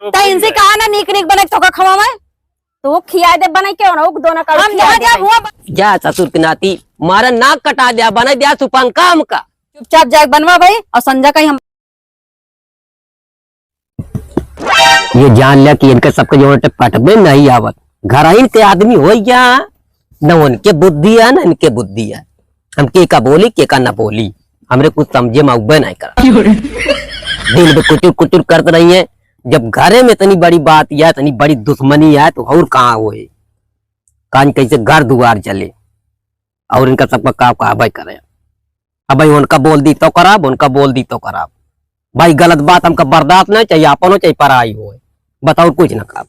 ता इनसे कहा ना नीक नीक बने तो का खवा मैं तो खिया दे बने क्यों ना दोनों का हम जा हुआ जा ससुर की नाती मारा नाक कटा दिया बना दिया सुपन काम का चुपचाप जाके बनवा भाई और संजा का ही हम ये जान लिया कि इनके सबके जो पट में नहीं आवत घर आई के आदमी हो गया न उनके बुद्धि है न इनके बुद्धि है हम के का बोली के का न बोली हमरे कुछ समझे में उबे नहीं करा दिल में कुचुर कुचुर करते रही है जब घरे में इतनी बड़ी बात या इतनी बड़ी दुश्मनी है तो और कहाँ हुए कान कैसे घर दुआर चले और इनका सबका काम का भाई करे अब भाई उनका बोल दी तो खराब उनका बोल दी तो खराब भाई गलत बात हमका बर्दाश्त नहीं चाहिए अपन हो चाहिए पराई हो बताओ कुछ ना खा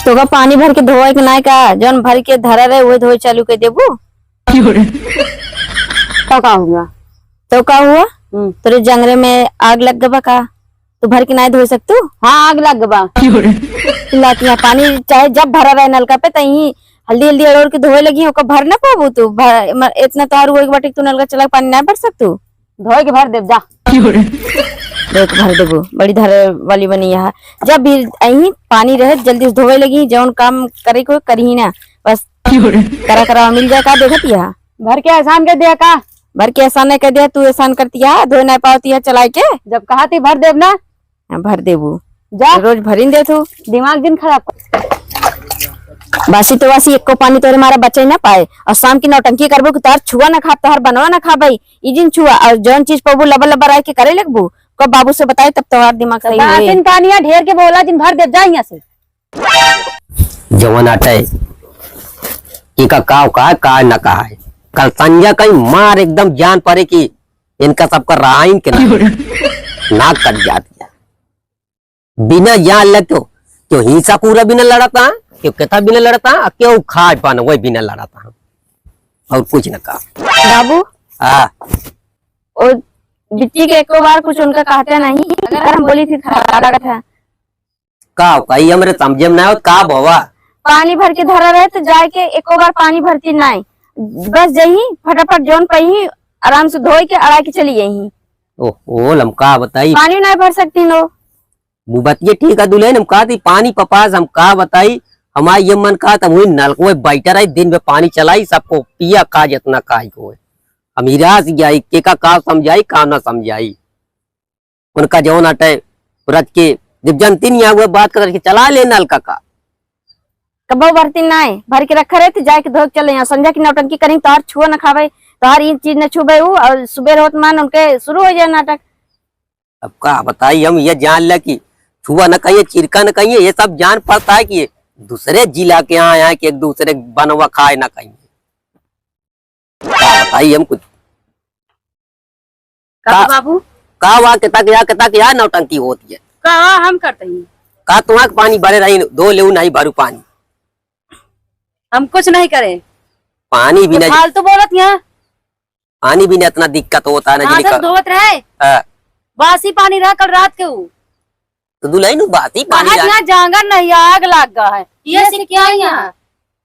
तो का पानी भर के धोए के ना का जौन भर के धरा रहे वो धोए चालू कर देबू तो का हुआ तो का हुआ तेरे जंगरे में आग लग गबा का तू भर के ना धो सकतू हाँ आग लग गबा लातिया पानी चाहे जब भरा रहे नलका पे तही हल्दी हल्दी अड़ोड़ के धोए लगी ओका भर ना पाबू तू इतना तार हुए बाटे तू नलका चला पानी ना भर सकतू धोए के भर देव जा देख भर देबू बड़ी धरे वाली बनी है जब भी अही पानी रहे जल्दी से धोए लगी जौन काम करे को करही ना बस करा करा मिल जाए का देखती है भर के एहसान कर दिया का भर के एहसान नहीं कर दिया तू एहसान करती है धोए नहीं पाती है चला के जब कहा थी भर देव ना भर देबू जा रोज भरिन दे तू दिमाग दिन खराब बासी तो वासी एक को पानी तोरे मारा बचे ना पाए और शाम की नौटंकी करबो कि तार छुआ ना खा तार बनवा ना खा भाई इजिन छुआ और जौन चीज पबू लबर लबर आए के करे लगबू कब बाबू से बताए तब तो दिमाग सही हुए तीन पानिया ढेर के बोला जिन भर दे जा यहां से जवन आटे की का का न कहा है कल संजय कहीं मार एकदम जान पड़े कि इनका सबका राइन के नाक कट जाती है बिना जान लग क्यों हिंसा पूरा बिना लड़ता क्यों कहता बिना लड़ता क्यों खाए पाना वही बिना लड़ता और कुछ न कहा बाबू हाँ और बिट्टी के एक बार कुछ उनका कहते नहीं अगर हम बोली थी खराब था का कही हमरे समझे में ना हो का भवा पानी भर के धरा रहे तो जाके एक बार पानी भरती नहीं बस जही फटाफट जौन पही आराम से धोई के अड़ा के चली यही ओ लमका बताई पानी नहीं भर सकती नो वो बतिये ठीक है दुल्हन हम कहा थी पानी पपास हम कहा बताई हमारा ये मन कहा था वही नलको बैठा रही दिन में पानी चलाई सबको पिया का जितना काई को अमीरा जाई के का समझाई का ना समझाई उनका जौन अटे रच के जब जनती नहीं हुआ बात करके चला ले नलका का कबो भरती नहीं भर के रखा रहे थे जाके धो चले यहाँ संध्या की नौटंकी करें तो हर छुआ न खावे तो हर ये चीज न छुबे और सुबह रोत मान उनके शुरू हो जाए नाटक अब का बताई हम ये जान लिया कि छुआ न कहिए चिरका न कहिए ये सब जान पड़ता है कि दूसरे जिला के यहाँ आए कि एक दूसरे बनवा खाए ना कहिए बताइए हम कुछ बाबू का वहाँ के या नौटंकी होती है का हम करते हैं का तुम्हारा पानी भरे रही दो ले नहीं भरू पानी हम कुछ नहीं करे पानी भी नहीं फालतू बोलत यहाँ पानी भी नहीं इतना दिक्कत होता है ना धोत रहे बासी पानी रहा कल रात के तो दुल्हन बासी पानी यहाँ जांगर नहीं आग लग गया है ये क्या यहाँ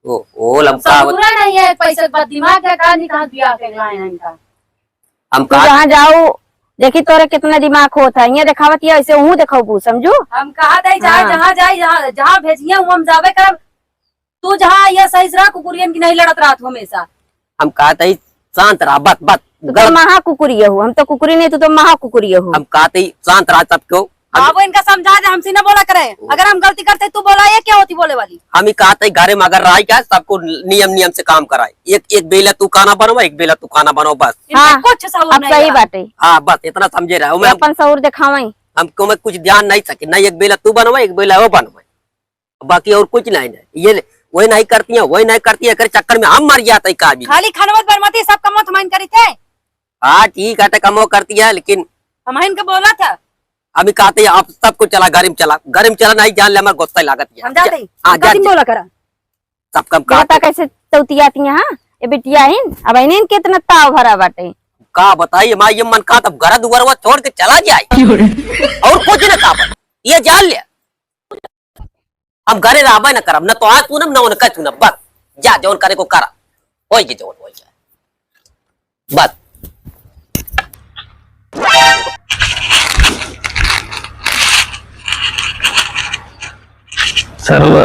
ओ लमका नहीं है पैसा दिमाग का निकाल दिया इनका हम जहाँ जाओ देखी तोरे कितना दिमाग होता है ये दिखावत है ऐसे हूँ देखो समझू हम कहा जहाँ जाए जहाँ भेजिए हम जावे कर तू जहाँ यह सही रहा कुकुरियन की नहीं लड़त रहा हमेशा हम कहते शांत रहा बत तो महा कुकुरी हो हम तो कुकुरी नहीं तो महा कुकुरी हो हम कहते शांत रहा सबको वो इनका समझा दे हमसे न बोला करे अगर हम गलती करते तू बोला ये क्या होती बोले वाली हम ही कहते घरे में अगर रहा क्या सबको नियम से काम कराए एक बेला तू खाना बनाओ एक बेला तू खाना बनाओ बस कुछ सही बात है हाँ बस इतना समझे रहा हूँ अपन सहूर दिखावाई हमको मैं कुछ ध्यान नहीं सके नहीं एक बेला तू बनवा एक बेला वो बनवा बाकी और कुछ नहीं ये वही नहीं करती है वही नहीं करती है चक्कर में हम मर जाते खाली खानवत बरमती सब कमो थमाइन करी थे हाँ ठीक है कमो करती है लेकिन हम इनका बोला था अभी कहते हैं आप सबको चला घर में चला नहीं जान ले हमारे गुस्सा लागत है बोला करा सब कम कैसे तौती आती है ये बिटिया अब इन्हें कितना ताव भरा बाटे का बताइए माँ ये मन का तब घर दुआर छोड़ के चला जाए और कुछ न का ये जान लिया हम घरे रहा न करब न तो आज सुनम न उनका सुनब बस जा जोन करे को करा होई के जोन होई जाए बस।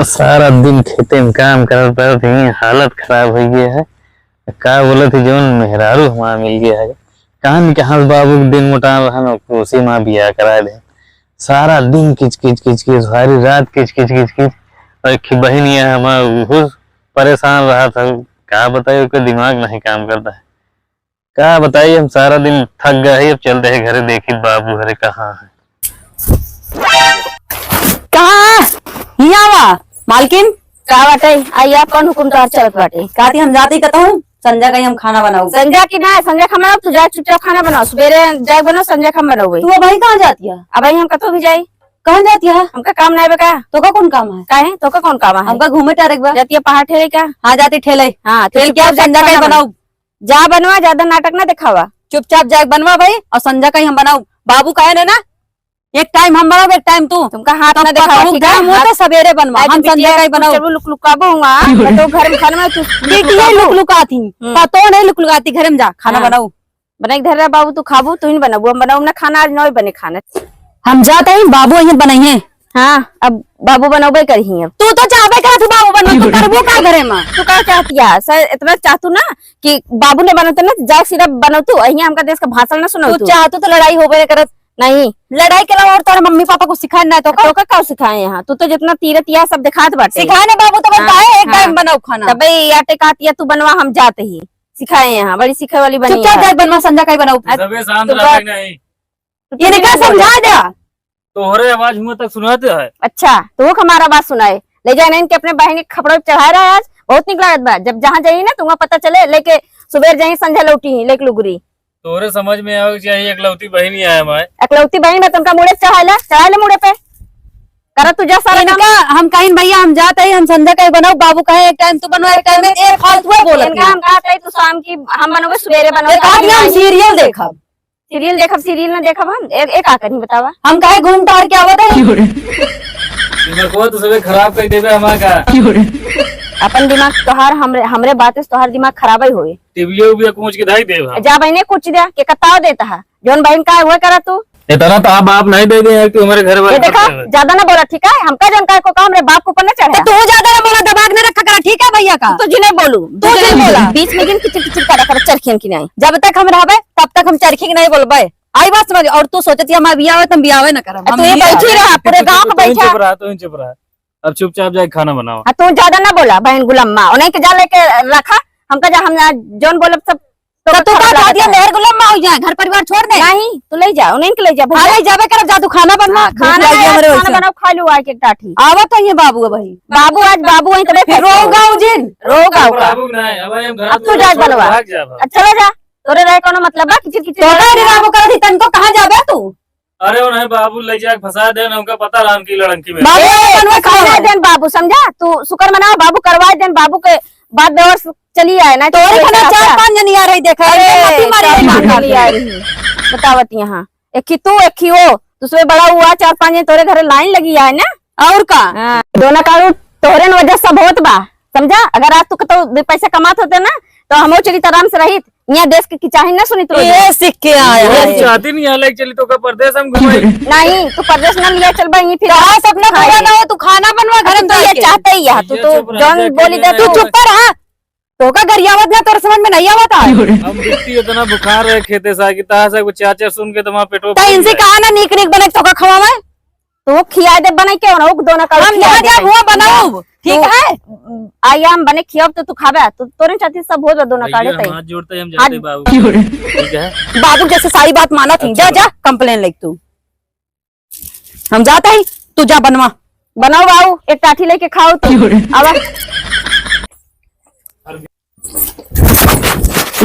सारा दिन खेते में काम करत थी, हालत खराब हो गया है। का बोले थे जोन मेहरारू हमारा मिल गया है, कहाँ न कहाँ बाबू दिन मोटा रहन उसी माँ बिया करा दे। सारा दिन किच किच किच किच, सारी रात किच किच किच किच। और बहन ये हमारा परेशान रहा था, क्या बताइए उसका दिमाग नहीं काम करता है। क्या बताइए, हम सारा दिन थक गए, अब चलते हैं घरे, देखी बाबू घरे कहाँ है। कहाँ हियावा मालकिन का बाटे आई आप कौन हुकुम तोहार चलत बाटे काती हम जाते कहूँ संजय कहीं हम खाना बनाऊ। संजय की ना संजय खा बनाओ, तू जा चुपचाप खाना बनाओ, सवेरे जाए बनाओ, संजय खा बनाओ। तू भाई कहाँ जाती है? अब हम कतो भी जाई, कहाँ जाती है? हमका काम नहीं बका। तो का कौन काम है? काहे तो का कौन काम है? हमका घूमे टारे बार जाती है पहाड़ ठेले का। हाँ जाती ठेले। हाँ ठेल क्या संजय कहीं बनाऊ, जा बनवा, ज्यादा नाटक ना दिखावा। चुपचाप जाए बनवा भाई, और संजय कहीं हम बनाऊ। बाबू कहे ना एक टाइम हम बनाओ, एक टाइम तू। तुमका हाथ ना दिखावा, ठीक है? मुँह पे सवेरे बनवा, हम संजय कहीं बनाऊ। चलो लुक लुकाबो हुआ तो घर में खाना में तू लुक लुकाती तो नहीं लुक लुकाती, घर में जा खाना बनाऊ। बना धर रहा बाबू, तू खाबू तू ही बनाबू, हम बनाऊ ना खाना, आज नहीं बने खाना। हम जाते ही बाबू यही बनाइए। हाँ अब बाबू बनाबे करही अब। तू तो चाहबे कर तू बाबू बनवा, तू करबो का घरे में? तू का चाहती है सर, इतना चाहतू ना कि बाबू ने बनाते ना, जाओ सीधा बनाओ तू, अहिया हमका देश का भाषण ना सुनो। तू चाहतू तो लड़ाई होबे करत नहीं, लड़ाई के और तारा मम्मी पापा को सिखाए ना तो का सिखाए यहाँ? तू तो जितना तीरथ या सब दिखात बाटे सिखाए ना बाबू, तो बताए एक टाइम बनाओ खाना। तब आटे कातिया तू बनवा, हम जाते ही सिखाए यहाँ, बड़ी सिखाए वाली बनी। चुपचाप जाए बनवा, संजय कहीं बनाऊ। शांत रहे नहीं, ये क्या समझा दिया? तोहरे आवाज मुँह तक सुनाते है। अच्छा तो वो हमारा बात सुनाए, ले जाए इनके अपने बहन के खपड़ो चढ़ा रहा है आज, बहुत निक लागत बा। जब जहाँ जाइए ना तुम्हें पता चले, लेके सुबह जाइए संझा लौटी लेके लुगरी। तोहरे समझ में आवे चाहिए एकलौती बहन ही आया मैं। एकलौती बहन है तुमका मुड़े चढ़ा ले मुड़े पे करा तुझा सारा इनका हम कहीं भैया हम जाते ही हम संध्या कहीं बनाओ, बाबू कहे एक टाइम तू बनवा, एक टाइम एक फालतू बोला। इनका हम कहा तू शाम की हम बनोगे, सवेरे बनोगे। हम सीरियल देखब, सीरियल देखब, सीरियल ना देखब हम। एक आकर नहीं बतावा, हम कहे घूम टहर के आवत है। दिमाग तो सबे खराब कर देबे हमारा का। अपन दिमाग तोहार हमरे बात से तोहार दिमाग खराब ही होए। टीवीओ भी कूच के धाई देव। जा बहने कुछ दिया के कताव देता है, जोन बहन का हुआ करा तू इतना तो आप बाप नहीं दे दे कि हमारे घर वाले। देखा ज्यादा ना बोला, ठीक है? हमका जानकार को कहा, हमरे बाप को ऊपर न चढ़े। तू ज्यादा ना बोला, दबाग न रखा करा, ठीक है भैया का? तो जिन्हें बोलू तू जिन्हें बोला बीच में जिन किचिर किचिर करा कर चरखियन की नहीं। जब तक हम रहबे तब तक हम चरखी नहीं बोलबे। आई बात समझ। और तू सोचती हमारा बिया हो तुम बियावे न करब। तू ये बैठी रहा, पूरे गांव को बैठा। चुप रहा, अब चुपचाप जाके खाना बनाओ। तू ज्यादा ना बोला बहन गुलम्मा, उन्हें के जा लेके रखा। हमका जा हम जोन बोले सब तो तू का कह दिया मेहर गुलम्मा हो जाए, घर परिवार छोड़ दे। नहीं तू ले जा, उन्हें के ले जा। अरे जाबे करब, जा तू खाना बनवा। खाना बनाओ, खा लो आके टाठी। आवत तो ये बाबू भाई, बाबू आज बाबू वहीं तबे रोगा उजिन रोगा बाबू नहीं, अब हम घर अब तू जा बनवा। अच्छा जा, तोरे रहे कोनो मतलब बा किचिर किचिर। तो का बाबू कर दी तनको कहां जाबे तू? अरे उन्हें बाबू ले जाके फंसा दे ना, उनका पता राम की लड़की में। बाबू बनवा करवा देन बाबू, समझा? तू शुक्र मना बाबू करवा देन बाबू के बाद बेवर चली आए ना। तोरे खाना 4-5 जनी आ रही देखा बतावत यहाँ एक ही तू एक ही वो दूसरे बड़ा हुआ, 4-5 जन तोरे घर लाइन लगी है ना। और का दोनों कारू तोरे वजह सब होत बा, समझा? अगर आज तू तो पैसा कमात होते ना तो हम चली आराम से रही। यहाँ देश की चाहे ना सुनी तो ये सीख के आया चाहती नहीं हाल चली तो का परदेश हम घुमाई। नहीं तू परदेश न लिया चल भाई, फिर सपना पूरा ना हो, तू खाना बनवा घर में। तो ये चाहते ही है तू तो जौन बोली दे तू चुप रहा। तो का गरियावत ना तोर समझ में नहीं आवता। हम बिट्टी इतना बुखार है खेते सा की ता से कुछ चाचा सुन के तुम्हारा पेटो तो इनसे कहा ना नीक नीक बने तो का खवावे, तो वो खिया दे बना के ना, वो दोनों का हम जा जा वो बनाओ, ठीक है? आया हम बने खियाब तो तू खाबे, तो तोरे चाहती सब हो दोनों काढ़े तई। हाथ जोड़ते हम जाते बाबू, ठीक है? बाबू जैसे सारी बात माना थी। जा जा कंप्लेन लिख तू, हम जाता ही, तू जा बनवा। बनाओ बाबू, एक टाठी लेके खाओ तू।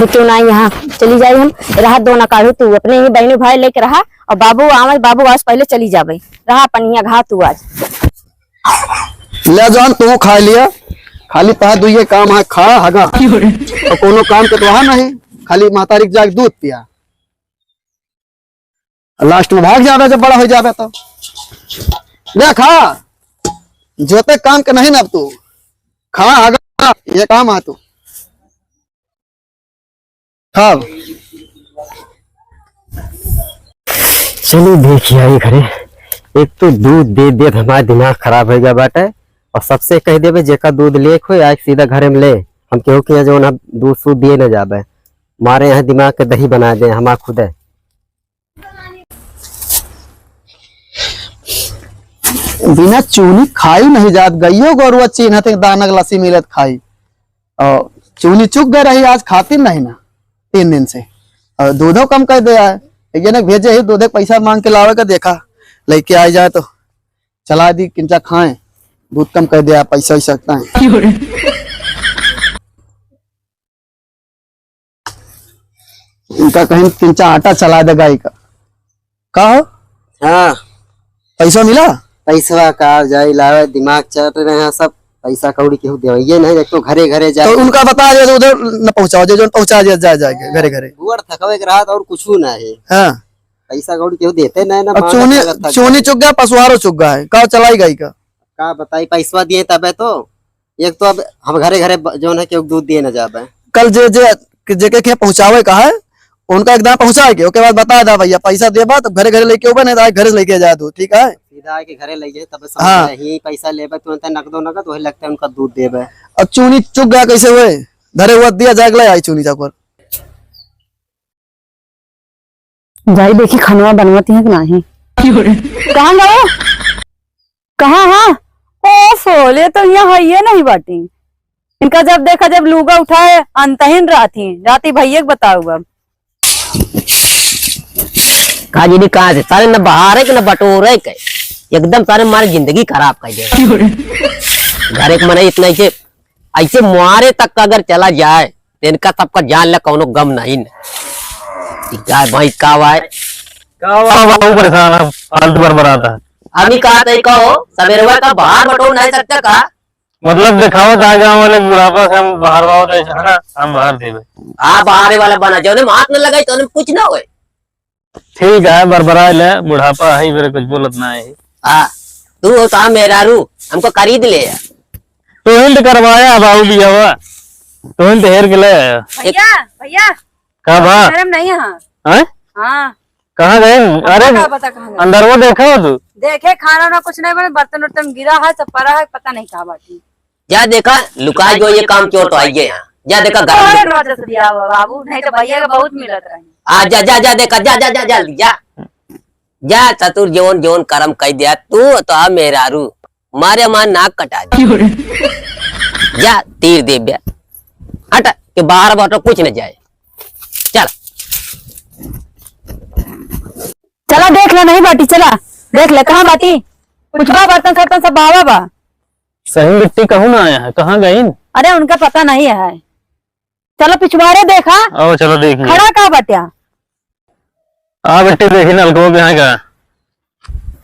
अब तू ना यहाँ चली जाई, हम रहा दोनों काढ़ू, तू अपने ही बहनी भाई लेके रहा। और बाबू आज पहले चली जाबे, रहा अपन यहाँ घा तू आज। ले जान तू खा लिया, खाली तहा दुइये काम है, खा हगा और कोनो काम के तो नहीं, खाली महतारी के जाके दूध पिया, लास्ट में भाग जावे जब बड़ा हो जावे तो। ले खा, जोते काम के नहीं ना, अब तू खा हगा ये काम आ तू खाओ। चलिए देखिए आई घरे, एक तो दूध दे दे हमारा दिमाग खराब हो गया बाटे, और सबसे कह देवे जेका दूध लेक हो आज सीधा घरे में ले, हम केहू के यहाँ जो ना दूध सूध दिए न जाबे, मारे यहाँ दिमाग के दही बना दे हमारा खुद है। बिना चूनी खाई नहीं जात, गईयो गोरुआ चिन्ह दाना लस्सी मिलत खाई, और चूनी चुक गए रही आज खाती नहीं ना 3 दिन से, और दूधो कम कर दिया है। ये ना भेजे ही दूधे पैसा मांग के लावे का, देखा लेके आ जाए तो चला दी किंचा खाएं, दूध कम कर दिया, पैसा ही सकता है। इनका कहीं किंचा आटा चला दे गाय का हो? हाँ पैसा मिला? पैसा का जाए लावे, दिमाग चल रहे हैं सब, पैसा कौड़ी केहू देवे नहीं, एक तो घरे घरे जाए तो उनका बता दिया उधर न पहुंचाओ, जो पहुंचा दिया जाए घरे घरे। बुआर थकवे के रात और कुछ ना है, हाँ पैसा कौड़ी केहू देते नहीं ना। अब चूनी चुक गया, पसुहारो चुक गया है, का चलाई गई का बताई पैसा दिए तबे तो, एक तो अब हम घरे घरे जो है केहू दूध दिए न जाबे। कल जे के पहुंचावे का है उनका एकदम पहुंचा के ओके बाद बता दा भैया पैसा देबा तो घरे घरे लेके ओबे, नहीं घरे लेके जा दो, ठीक है? सीधा आके घरे ले जाए तब हाँ। ही पैसा लेबे, तुरंत नकदो नकद वही लगता है उनका दूध देबे। अब चूनी चुक गया कैसे हुए, धरे हुआ दिया जागले आई चूनी चक पर। जाई देखी खाना बनवाती है कि नहीं। कहाँ गए? कहाँ? हाँ ओ सोले तो यहाँ है ये नहीं बाटी, इनका जब देखा जब लूगा उठाए अंतहीन राती भैया बताओ अब काजी ने कहा से सारे न बाहर है कि न बटोर है के, एकदम सारे हमारी जिंदगी खराब कर दे। घर एक मने इतना ऐसे मुहारे तक अगर चला जाए तो इनका सबका जान ल कौनो गम नहीं न। गाय भाई का वाय बाबू परेशान है, फालतू बरबराता है। अभी कहा था कहो सवेरे का बाहर बटोर नहीं सकता का, मतलब दिखाओ गाँव वाले बुढ़ापा से हम बाहर बाहर हम बाहर देवे। आ बाहर वाला बना जाओ हाथ न लगाई तो कुछ ना होए। ठीक है बरबरा ले, बुढ़ापा है मेरे कुछ बोलत ना है। तू होता मेरा रू हमको खरीद ले। तो हिंद करवाया बाबू भी हुआ, तो हिंद हेर के ले आया। भैया कहा बा शर्म नहीं यहाँ। हाँ कहाँ गए? अरे अंदर वो देखा हो तू? देखे खाना ना कुछ नहीं बने, बर्तन वर्तन गिरा है सब पड़ा है, पता नहीं कहाँ बाटी। जा देखा लुका जो ये काम क्यों तो आइए यहाँ, जा देखा बाबू नहीं तो भैया का बहुत मिलत रहे। जा जा जा देखा, जा जा जा जल्दी जा जा, चतुर जोन जोन कर्म कह दिया तू तो मेरा रू मारे मान नाक कटा दे। जा तीर दे ब्या हट के बाहर बाटो कुछ न जाए। चल चला देख ले, नहीं बाटी चला देख ले कहाँ बाटी, कुछ बा बर्तन खर्तन सब बावा बा। सही मिट्टी कहूँ ना आया है, कहाँ गई? अरे उनका पता नहीं है, चलो पिछवाड़े देखा। आओ चलो देख खड़ा कहाँ बटिया? आ बेटे देखी नलको यहाँ का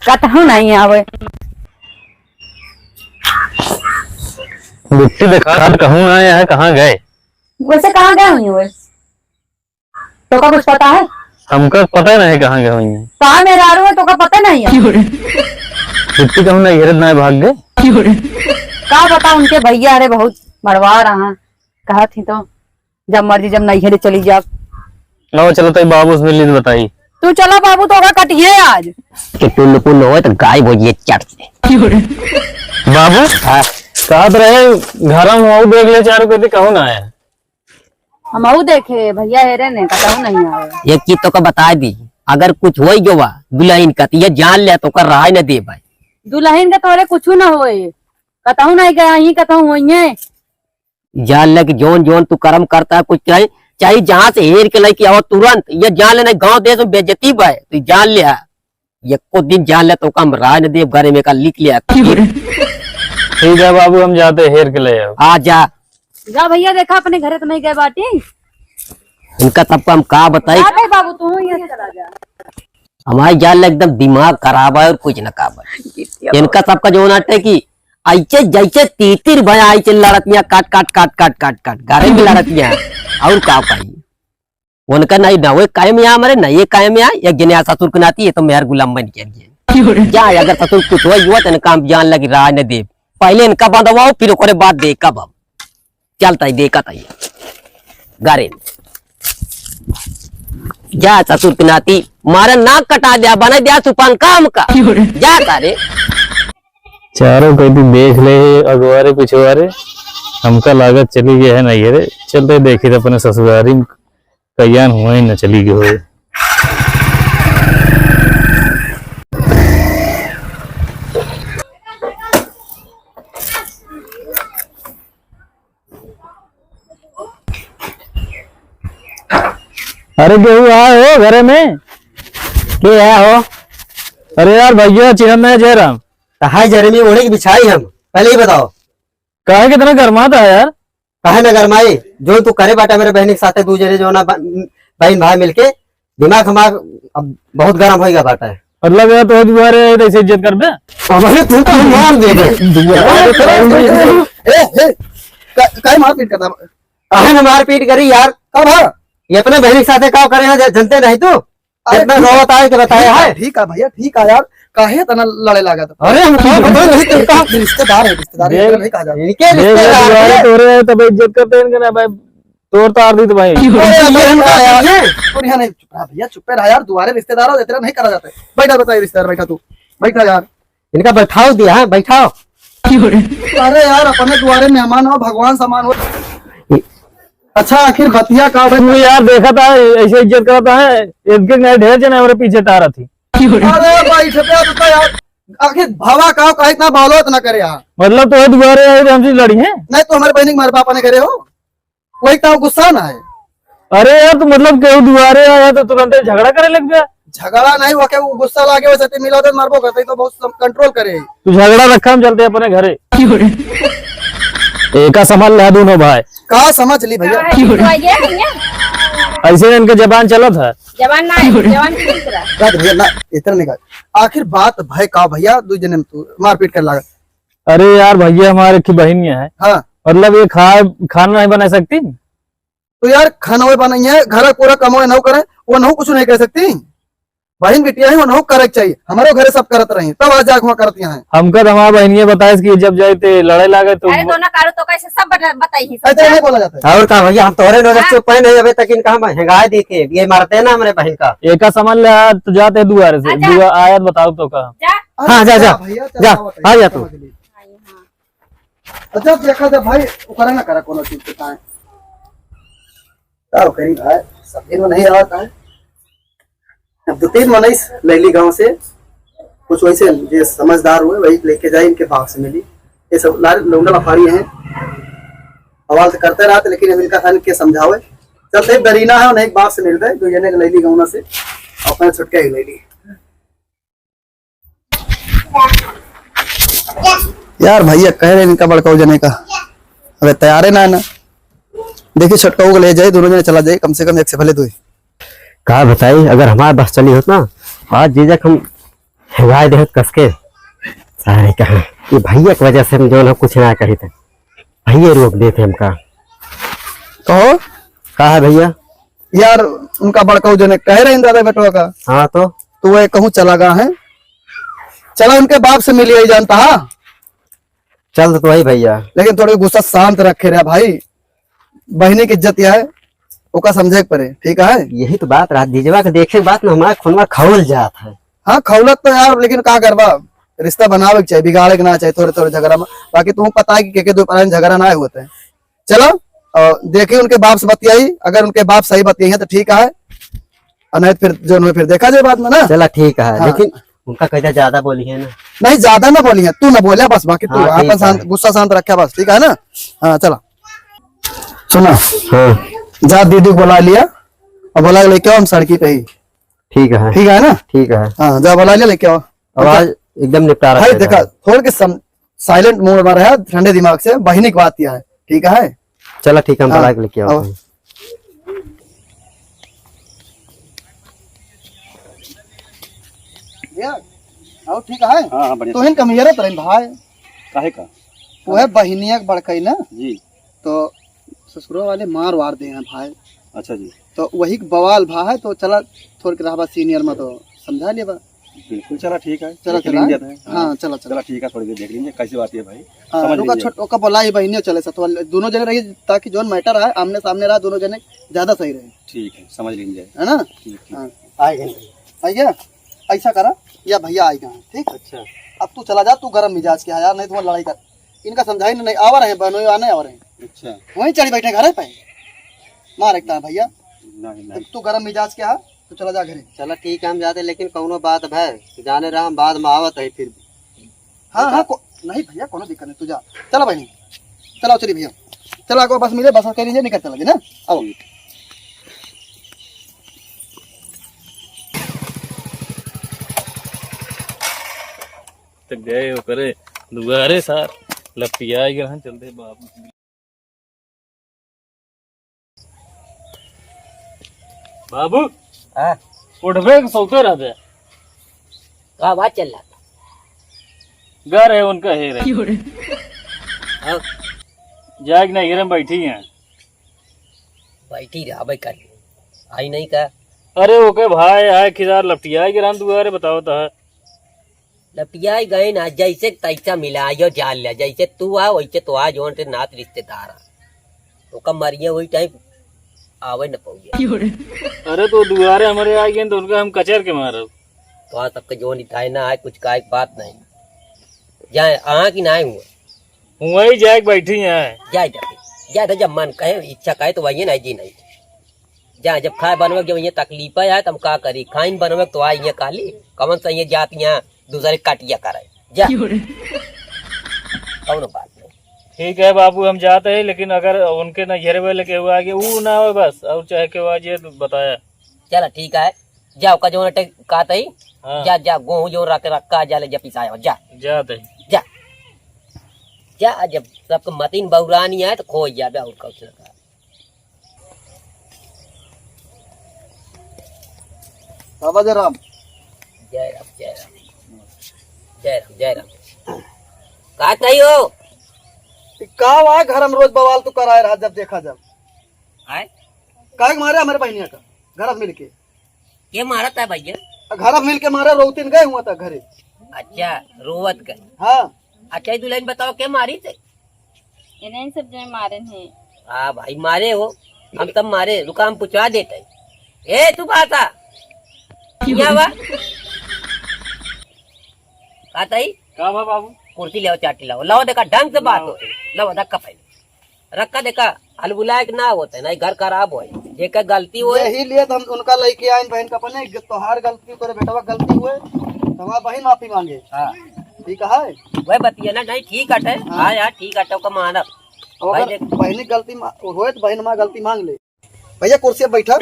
कतहू नहीं आवे। मिट्टी देखा कहूँ ना आया है, कहाँ गए? वैसे कहाँ गए हुई हुए तो का कुछ पता है? हमको पता नहीं कहाँ गए हुई है। कहाँ मेरा आरू है तो का पता नहीं है। मिट्टी कहूँ ना घेरे ना भाग गए, कहा पता उनके भैया अरे बहुत मरवा रहा कहा थी, तो जब मर्जी जब नहीं हेरे चली जा। आओ चलो तो बाबू से मिली बताई। तू चला बाबू तो कटिए आज कि पुण्य पुण्य हो तो गाय बोझिए चट से। बाबू कहा रहे घर में देख ले चारों कहते कहूँ ना आया। हम देखे भैया हेरे ने कतहू नहीं आए। एक चीज तो का बता दी, अगर कुछ हो जो बा दुल्हन का ये जान ले तो कर रहा न दे भाई। दुल्हन के तोरे कुछ न होए, कतहू नहीं गया ही कतहू होइए। जान ले कि जोन जोन तू कर्म करता है कुछ चाहे चाहे जहाँ से हेर के लेके आओ तुरंत, ये जान लेना गांव देश में बेइज्जती बा तो जान लिया ये को दिन जान ले तो कम राय न देव घरे में का लिख लिया। ठीक है बाबू हम जाते हेर के ले आओ। आ जा जा भैया देखा अपने घरे तो नहीं गए बाटी। इनका सबको हम कहा बताई बाबू तू ये चला जा। हमारी जान ले एकदम दिमाग खराब है और कुछ न काम है। इनका सबका जो नाटक की ऐसे जैसे तीतिर भया ऐसे लड़तियां काट काट काट काट काट काट गारे में लड़तियां और का पाई उनका नहीं ना वो कायम यहाँ हमारे नहीं ये कायम यहाँ एक जने ससुर को नाती है तो मेहर गुलाम बन के जा अगर ससुर कुछ हुआ तो काम जान लगी राज न दे पहले इनका बंधवाओ फिर ओकरे बाद दे कब हम चलता ही देखा था ये गारे जा ससुर की नाती मारा नाक कटा दिया बना दिया सुपान काम का जा तारे चारों कहीं देख ले अगवारे पिछवारे हमका लागत चली गया है ना ये रे चलते देखे थे अपने ससुरारी कल्याण हुआ ही न चली गई हो। अरे गेहूँ आए हो घरे में के है हो अरे यार भैया चिन्ह है जयराम हाय जरमी ओढ़े की बिछाई हम पहले ही बताओ कहा कितना गर्मा था यार कहे न गरमाई जो तू करे बाटा मेरे बहन के साथ दू जने जो ना बहन भाई मिलके दिमाग हमार अब बहुत गर्म हो गया बाटा है मतलब यार तो दोबारा ऐसे इज्जत कर दे तू तो मार दे काय मारपीट करता कहे न मारपीट करी यार कब है ये अपने बहन के साथ का करे हैं जनते नहीं तू इतना रोवत आए के बताया है ठीक है भैया ठीक है यार काहे तना लड़े लगा था अरे हम क्या बताओ नहीं तेरे रिश्तेदार है रिश्तेदार देख- नहीं कहा जाता इनके रिश्तेदार हैं। तोरे तब इज्जत करते हैं इनके ना भाई तोड़ तार दी तो भाई अरे बहन का यार और यहाँ नहीं चुप रहा भैया चुप रहा यार दुआरे रिश्तेदार हो तेरा नहीं करा जाता है बैठा बताइए रिश्तेदार बैठा तू बैठा यार इनका बैठाओ दिया है बैठाओ अरे यार अपने दुआरे मेहमान हो भगवान समान हो अच्छा आखिर बतिया का तू यार देखा था ऐसे इज्जत करता है इनके नए ढेर जने हमारे पीछे तारा थी अरे भाई छपया तो यार आखिर भावा का कहे इतना भावलो इतना करे यार मतलब तो दोबारा आए तो हमसे लड़ी है नहीं तो हमारे बहन हमारे पापा ने करे हो वही तो गुस्सा ना है अरे यार तो मतलब केहू दुआरे आया तो तुरंत झगड़ा करे लग गया झगड़ा नहीं हुआ क्या वो गुस्सा लागे वैसे मिला तो मारबो करते तो बहुत कंट्रोल करे तू झगड़ा रखा हम चलते अपने घरे एका संभाल ला दोनों भाई कहा समझ ली भैया ऐसे इनके जबान चला था जवान ना जवान की तरह बात भैया ना इतना निकाल आखिर बात भाई का भैया दो जने में तू मारपीट कर लगा अरे यार भैया हमारे की बहनियां है हाँ मतलब ये खाना नहीं बना सकती तो यार खाना वो बनाई है घर पूरा कमो न करे वो न कुछ नहीं कर सकती बहन बेटिया है वो न करे चाहिए हमारे घर सब करत रही तब आज जाग वहाँ करती हैं हमका तो हमारा बहनिया बताए कि जब जाए थे लड़ाई लागे तो अरे दोनों कारो तो कैसे सब बताई ऐसा नहीं बोला जाता है और का भैया हम तोरे नजर चुप नहीं अभी तक इनका हम हेंगाए देखे ये मारते हैं ना हमारे बहन का एका सामान ले आया तो जाते हैं दुआरे से अच्छा। दुआ आयत बताओ तो का जा हाँ जा जा भैया जा आ जा तू अच्छा देखा था भाई वो करा ना करा कोनो चीज के काहे का करी भाई सब दिन में नहीं रहा है अब दो तीन मनीष लैली गांव से कुछ वैसे जो समझदार हुए वही लेके जाए इनके बाप से मिली ये सब लोंडा लफारी हैं सवाल तो करते रहते लेकिन अब इनका थान के समझावे चलते दरीना है उन्हें एक बाप से मिल गए दो जने लैली गाँव से अपने छुटके ही लैली यार भैया कह रहे इनका बड़काऊ जने का अबे तैयार है ना देखिए छटकाऊ को ले जाए दोनों जने चला जाए कम से कम एक से भले दो कहा बताई अगर हमारे बस चली होत ना आज जीजक हम हेंगाए दे कस के सारे कहा ये भैया की वजह से हम जो ना कुछ ना करी थे भैया रोक देते हमका कहो कहा है भैया यार उनका बड़काऊ जने कह रहे हैं दादा बेटवा का हाँ तो वह कहूँ चला गया है चला उनके बाप से मिली ही जानता है चल तो वही भैया लेकिन थोड़ा गुस्सा शांत रखे रहा भाई बहनी की इज्जत यह है ओका समझे के पड़े ठीक है यही तो बात रहा दीजवा के देखे के बात ना हमारा खूनवा खौल जात है हाँ खौलत तो यार लेकिन का करवा रिश्ता बनावे के चाहिए बिगाड़े के ना चाहिए थोड़े थोड़े झगड़ा में बाकी तुम्हें पता है कि के दो परान झगड़ा ना होते हैं चलो देखिए उनके बाप से बतियाई अगर उनके बाप सही बतियाई है तो ठीक है और नहीं फिर जो फिर देखा जाए बाद में ना चला ठीक है हाँ। लेकिन उनका कहता ज्यादा बोली है ना नहीं ज्यादा ना बोली है तू ना बोलिया बस बाकी तू हाँ, ठीक आपन शांत है। गुस्सा शांत रखा बस ठीक है ना हाँ चला सुना हाँ जा दीदी को बुला लिया और बुला के लेके आओ हम सड़की पे ही ठीक है ठीक है ना ठीक है हाँ जा बुला लिया लेके आओ आवाज एकदम निपटारा भाई कर देखा रहा है। थोड़ के साइलेंट मूड में रहा ठंडे दिमाग से बहिनी की बात किया है ठीक है चला ठीक है हम हाँ, बुला के लेके आओ आओ। आओ ठीक है हाँ बढ़िया तो हिन कमियरा तरन भाई काहे का वो है बहिनिया के बड़कई ना जी तो ससुरो वाले मार वार दे हैं भाई अच्छा जी तो वही के बवाल भा है तो चला थोड़ के रहा सीनियर में तो समझा लिया बिल्कुल चला ठीक है, चला देख चला लेंगे तो। हाँ चला चला चला ठीक है, थोड़ी देर देख लेंगे कैसी बात है भाई, समझ रुका लीजिए। छोटा बोला ही बहनियों चले सतवा दोनों जने रही ताकि जोन मैटर है आमने सामने रहा दोनों जने ज्यादा सही रहे, ठीक है, समझ लीजिए। है ना। ठीक ठीक। हाँ, आइए ऐसा करा या भैया आएगा, ठीक। अच्छा अब तू चला जा, तू गरम मिजाज के है यार, नहीं तो लड़ाई कर। इनका समझाई नहीं, आवा रहे बहनों आने आवा रहे, अच्छा, वहीं चढ़ी बैठे घर पे मार एकता है भैया। नहीं नहीं तू गरम मिजाज के है तो चला जा घरे। चलो ठीक है हम जाते, लेकिन कौनो बात है जाने रहा हम बाद में आवत है फिर। हाँ हाँ नहीं भैया कोनो दिक्कत नहीं, तू जा। चलो बहनी चलो, चलिए भैया चलो, आपको बस मिले बस कह लीजिए निकल चला जी ना। आओ तो गए हो करे दुआरे सार लपिया ग्रहण चलते बाबू। बाबू हाँ उठबे के सौते रहते का बात चल रहा घर है उनका है रहे जाग ना गिरम बैठी हैं। बैठी रहा भाई कर आई नहीं का अरे ओके भाई है खिदार लपटिया गिरहण दुआरे बताओ तो है। लपिया गए ना, जैसे तैसा मिला यो जान लिया, जैसे तू आ वैसे तो आ जोन ते नात रिश्तेदार आ तो कम मरिए वही टाइम आवे न पाऊगे। अरे तो दुआरे हमारे आ गए तो उनका हम कचर के मारो तो आ सबके जोन इताए ना आए कुछ का एक बात नहीं जाए आ कि ना हुआ वही जाग बैठी हैं। जाए जा जब मन कहे इच्छा कहे तो वही नहीं जी नहीं जा जब खाए बनवे जब ये तकलीफ है तो हम का करी खाइन बनवे तो आई काली कमन से ये जात यहाँ दूसरे काटिया करे जा कौन बात नहीं। ठीक है बाबू हम जाते हैं, लेकिन अगर उनके न घेरे वाले के हुआ आगे वो ना हो बस, और चाहे के हुआ ये तो बताया। चला ठीक है जाओ का जो कात ही हाँ। जा जा गेहूं जो रखा जाले जब पिसाया जा जाते हैं। जा जा जब सबको मतीन बहुरानी है तो खो जाबे और कुछ ना। बाबा जय राम। जय राम जय राम जय राम जय राम। का नहीं हो का हुआ घर हम रोज बवाल तो कराए रहा जब देखा जब आए का मारे हमारे बहनिया का घर मिल के के मारत है भैया घर मिल के मारे रोतिन गए हुआ था घरे। अच्छा रोवत गए हाँ अच्छा दुल्हन बताओ के मारी थे इन्हें सब जो मारे हैं। हाँ भाई मारे हो हम तब मारे रुका हम पूछवा देते ए तू बाता क्या हुआ कहता ही का हुआ बाबू? कुर्सी ले चाटी लाओ लाओ देखा ढंग से बात होती लाओ धक्का पहले रखा देखा अलबुलायक ना होता है ना घर खराब हो जेकर गलती हो यही लिए तो हम उनका लेके आए बहन का अपने तोहार गलती तोरे बेटवा गलती हुए हमारा बहन माफी मांगे। हाँ ठीक है वही बतिया ना नहीं ठीक हटे हाँ यार ठीक हटे का मानब भाई अगर देख बहन गलती हुए तो बहन हमारा गलती मांग ले। भैया कुर्सी पे बैठा।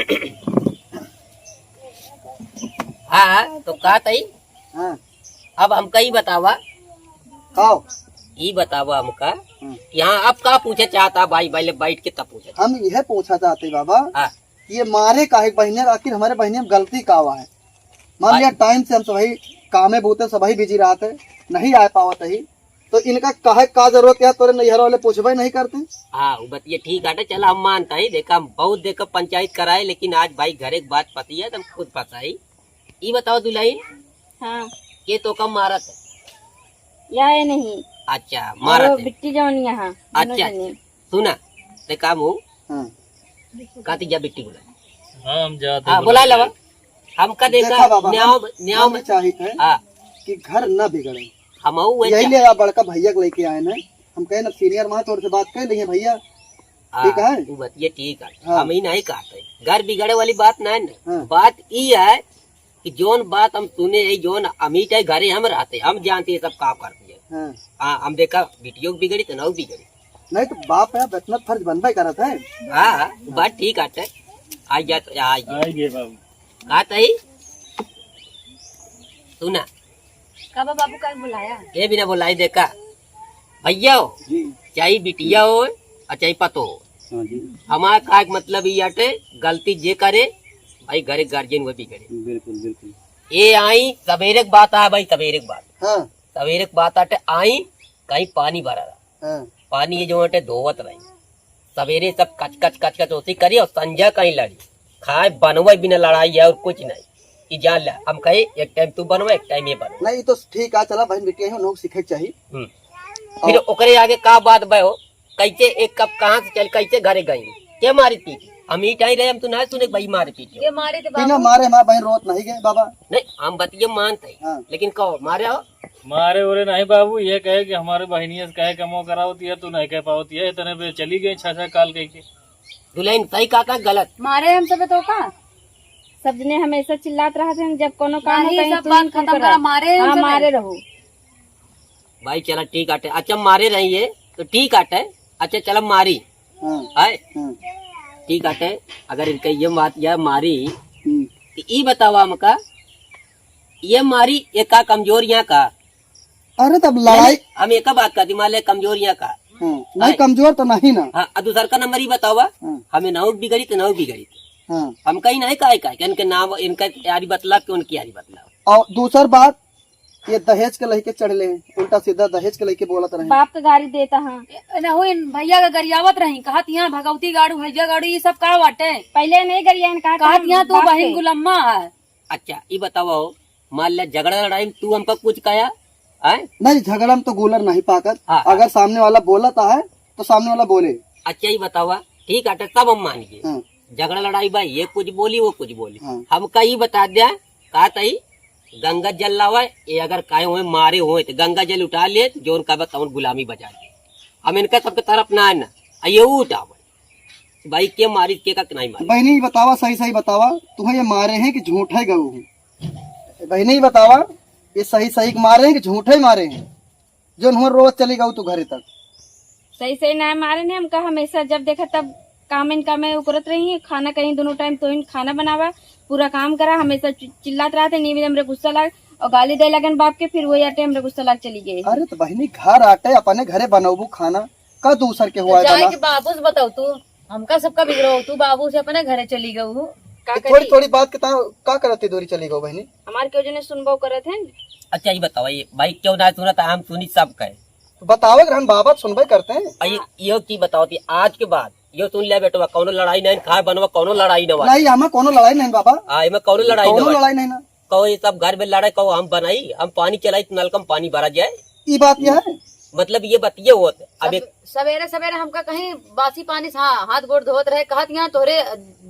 हाँ तो कहा तई हाँ अब हमका ही बतावा आओ ये बतावा हमका यहाँ अब का पूछे चाहता भाई भाई बैठ के तब पूछे हम यह पूछा चाहते बाबा हाँ ये मारे का है बहने आखिर हमारे बहने में गलती का हुआ है। मान लिया टाइम से हम सभी कामे भूते सभी बिजी रहते नहीं आ पावत ही तो इनका काहे का जरूरत है तोरे नैहर वाले पूछबे नहीं करते। हाँ वो बतिया ठीक है चल हम मानता ही देखा हम बहुत देखा पंचायत कराए लेकिन आज भाई घर एक बात पती है तुम खुद फंसाई ये बताओ दुल्हन हाँ ये तो कम मारत है या है नहीं। अच्छा मारत है बिट्टी जौन यहाँ अच्छा सुना देखा मुँह हाँ काती जा बिट्टी बुला हाँ हम जाते हाँ बुला लवा हमका देखा देखा बाबा न्याव न्याव हमें चाहिए है हाँ कि घर न बिगड़े। हम यही लिए आप बड़का भैया को लेके आए ना हम कहे ना सीनियर वहाँ थोड़ी सी बात कर लेंगे भैया। ठीक है ये ठीक है हाँ। हम ही नहीं कहते घर बिगड़े वाली बात नहीं ना हाँ। बात ये है कि जोन बात हम सुने है जोन अमीट है घरे हम रहते हम जानते हैं सब काम करते हैं। हाँ हाँ हम देखा बेटियों की बिगड़ी तो नौ बिगड़ी नहीं तो बाप है बेतना फर्ज बनबे करत है। हाँ बात ठीक है आज जा तो आज आएंगे बाबू। कहा तही सुना कब बाबू कल बुलाया। ये बिना बोलाई देखा भैया हो जी चाहे बिटिया हो और चाहे पतो हो हाँ जी हमारा का मतलब ये आटे गलती जे करे भाई घरे गार्जियन वो बिगड़े बिल्कुल बिल्कुल। ये आई सवेरे की बात है भाई सवेरे की बात हाँ सवेरे की बात आटे आई कहीं पानी भरा रहा हाँ पानी ये जो आटे धोवत रही सवेरे सब कच कच होती करी और संजय कहीं लड़ी खाए बनवे बिना लड़ाई है और कुछ नहीं कि जान ला हम कहे एक टाइम तू बनवा एक टाइम ये बन नहीं तो ठीक है, चला बहन बेटी है लोग सीखे चाहिए। फिर ओकरे आगे का बात भयो कैसे एक कप कहाँ से चल कैसे घरे गई के मारी पी हम ही टाई रहे हम तो ना सुने भाई मारे पीटे बिना मारे हमारे बहन रोत नहीं गए बाबा। नहीं हम बतिये मानते हाँ। लेकिन कहो मारे हो मारे ओरे नहीं बाबू, ये कहे कि हमारे बहनिया से कहे कमो करा होती है, तू नहीं कह पाती है, इतने पे चली गई 6-6 काल कह के। दुल्हन सही का गलत मारे हम सब तो का सब जने हमेशा चिल्लात रहा थे जब कोनो काम नहीं, कहीं सब बात खत्म करा, मारे हम हाँ सब मारे रहो। भाई चला ठीक आटे अच्छा मारे रहिए तो ठीक आटे अच्छा चलो मारी हाँ, है हाँ, ठीक आटे अगर इनका ये बात यह मारी हम्म। तो ये बताओ हमका ये मारी ये का कमजोरियां का अरे तब लड़ाई हम एक बात करती मान ले कमजोरियां का हाँ, नहीं कमजोर तो नहीं ना। हाँ दूसर का नंबर ही बतावा हाँ। हमें नाव बिगड़ी तो नाव बिगड़ी हाँ। हम कहीं नहीं का इनके नाम इनका यारी बतला के उनकी यारी बतला और दूसर बात ये दहेज के लड़के चढ़ ले उल्टा सीधा दहेज के लड़के बोलत रहे। बाप का गाड़ी देता हाँ ना हो भैया का गरियावत रही कहत यहाँ भगवती गाड़ू भैया गाड़ू ये सब का बाटे। पहले नहीं गरिया कहत यहाँ तू बहन गुलम्मा है। अच्छा ये बताओ मान लिया झगड़ा लड़ाई में तू हमका कुछ कहा है नहीं झगड़ा में तो गुलर नहीं पाकर। हाँ। अगर सामने वाला बोलता है तो सामने वाला बोले। अच्छा ये बतावा ठीक है सब हम मान गए हाँ। झगड़ा लड़ाई भाई ये कुछ बोली वो कुछ बोली हाँ। हमका ही बता दिया कहा तई गंगा जल लावा ये अगर काहे हुए मारे हुए तो गंगा जल उठा लिए जो उनका बताऊं गुलामी बजा दिए हम इनका सबके तरफ ना है ना ये उठावा भाई के मारी के का नहीं मारी बहनी बतावा सही सही बतावा तुम्हें ये मारे हैं कि झूठे गऊ हैं। बहनी बतावा ये सही सही मारे हैं कि झूठे मारे हैं जो हमारे रोज चली गऊ तू घरे तक। सही सही ना मारे ने हमका हमेशा जब देखा तब काम इनका में उकरत रही है खाना कहीं दोनों टाइम तो इन खाना बनावा पूरा काम करा हमेशा चिल्लात रहा थे नींद हमरे गुस्सा लग और गाली दे लगन बाप के फिर वही आटे हमरे गुस्सा लग चली गई। अरे तो बहनी घर आटे अपने घरे बनबू खाना का दूसर के हुआ जाए कि बाबू से बताओ तू हमका सबका बिगड़ो तू बाबू से अपने घरे चली गऊ। थोड़ी थोड़ी बात के का करती दूरी चली गऊ बहनी। हमारे क्यों जने सुनबो करत हैं। अच्छा ये बताओ ये भाई क्यों ना सुना था हम सुनी सब कहे बतावे हम बाबा सुनबे करते हैं। ये की बताओ थी आज के बाद ये सुन लिया बेटवा कौनो लड़ाई नहीं खाए बनवा कौनो लड़ाई न नहीं हमें कोनो लड़ाई नहीं बाबा में कौनो लड़ाई कोनो न लड़ाई नहीं ना। कहो ये सब घर में लड़ाई कहो हम बनाई हम पानी चलाई तो नलका में पानी भरा जाए ये बात यह है मतलब ये बतिये होते अब एक सवेरे सवेरे हमका कहीं बासी पानी से हाथ गोड़ धोत रहे कहत यहाँ तोरे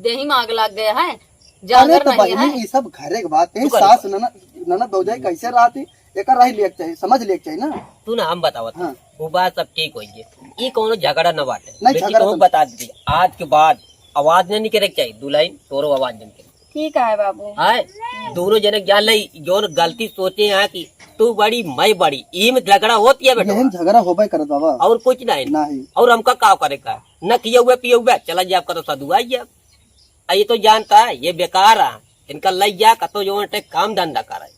देही में आग लग गया है अरे जागर तो नहीं है। बहनी ये सब घरे के बात है। सास ननद भौजाई कैसे रहती एक रही लेक चाहिए समझ लेक चाहिए ना। तू ना हम बतावत हाँ। वो बात सब ठीक होगी ये कोनो झगड़ा न बाटे नहीं, बेटी झगड़ा तो तो हम बता दी आज के बाद आवाज नहीं निकले चाहिए दुल्हन तोरो आवाज नहीं निकले ठीक है बाबू है दोनों जने जान ली जो गलती सोचे हैं कि तू बड़ी मैं बड़ी ई में झगड़ा होती है बेटा यही झगड़ा होबे करत बाबा और कुछ नहीं नहीं। और हमका का करे का न किए हुए पिए हुए चला जाए करो सदुआ ये तो जानता है ये बेकार है इनका लग जा कतो जो काम धंधा करे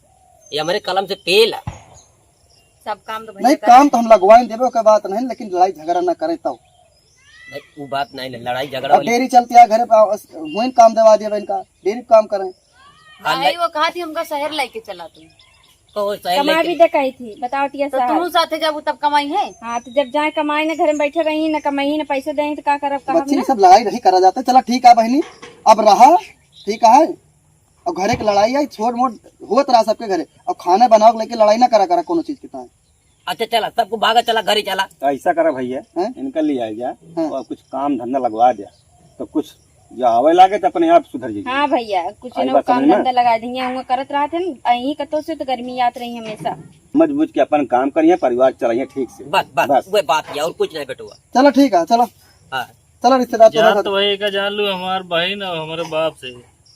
ये हमारे कलम से फेल है सब काम तो नहीं काम तो हम लगवाएं देवे के बात नहीं लेकिन लड़ाई झगड़ा न करे तो नहीं, वो बात नहीं लड़ाई झगड़ा अब वाली डेरी चलती है घरे वही काम देवा दिया इनका डेरी काम करें। भाई वो कहा थी हमका शहर लेके चला तू तो सही कमा लेके- भी दे कही थी बताओ टिया तो साहब। तू साथे जब तब कमाई है। हाँ तो जब जाए कमाई न घर में बैठे रही न कमाई न पैसे दें तो का करब कहब बच्ची ना। सब लड़ाई नहीं करा जाता। चला ठीक है बहनी अब रहा ठीक है और घरे की लड़ाई आई छोट मोट होत रहा सबके घरे और खाने बनाओ लेके लड़ाई ना करा कोनो चीज के ताए। अच्छा चला सबको भागा चला घरे चला तो ऐसा करा भैया हैं? इनका ले आ जा हाँ। और कुछ काम धंधा लगवा दिया तो कुछ जो आवे लागे तो अपने आप सुधर जाएगी। हाँ भैया कुछ आई न बात काम समझ में? धंधा लगा देंगे हम करत रहा थे यही कतो से तो गर्मी आत रही हमेशा। समझ बुझ के अपन काम करिए परिवार चलाइए ठीक से। बस बस बस। वो बात किया और कुछ नहीं बेटुआ चलो ठीक है चलो हाँ चलो रिश्तेदार जान तो तो वही का जान लू हमार बहन और हमारे बाप से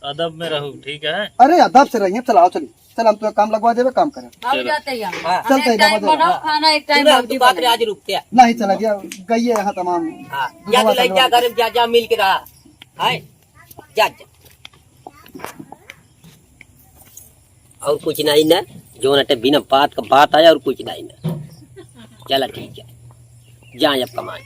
अदब में रहू ठीक है। अरे अदब से रहिए चलाओ चलिए चल हम तुम्हें काम लगवा देवे काम करें। भाग जाते हैं हाँ चल हम एक टाइम बनाओ खाना एक टाइम सुना, सब्जी तू बात बनाओ। आज रुकते हैं नहीं चला गया गई है यहाँ तमाम हाँ जा तो लग जा घर जा जा मिल के रहा है जा जा और कुछ नहीं ना जो नटे बिना बात का बात आया और कुछ नहीं ना चला ठीक है जा अब कमाए।